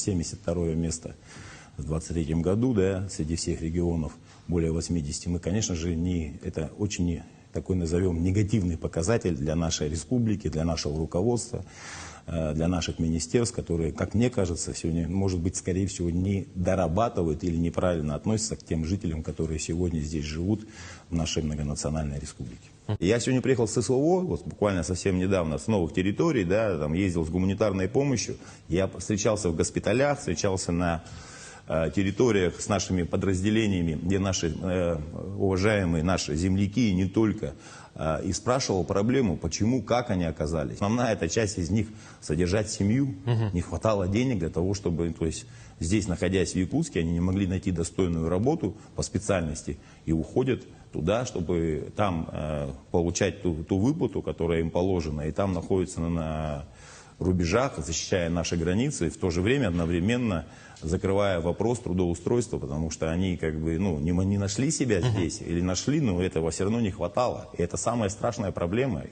72 место в 2023 году, да, среди всех регионов, более 80. Мы, конечно же, это очень такой, назовем, негативный показатель для нашей республики, для нашего руководства, для наших министерств, которые, как мне кажется, сегодня, может быть, скорее всего, не дорабатывают или неправильно относятся к тем жителям, которые сегодня здесь живут в нашей многонациональной республике. Я сегодня приехал с СВО, вот буквально совсем недавно, с новых территорий, да, там ездил с гуманитарной помощью. Я встречался в госпиталях, встречался на территориях с нашими подразделениями, где наши уважаемые наши земляки и не только, и спрашивал проблему, почему, как они оказались. Основная эта часть из них содержать семью, не хватало денег для того, чтобы, то есть здесь, находясь в Якутске, они не могли найти достойную работу по специальности и уходят туда, чтобы там получать ту выплату, которая им положена, и там находятся на рубежах, защищая наши границы, и в то же время одновременно закрывая вопрос трудоустройства, потому что они как бы, не нашли себя здесь, или нашли, но этого все равно не хватало. И это самая страшная проблема.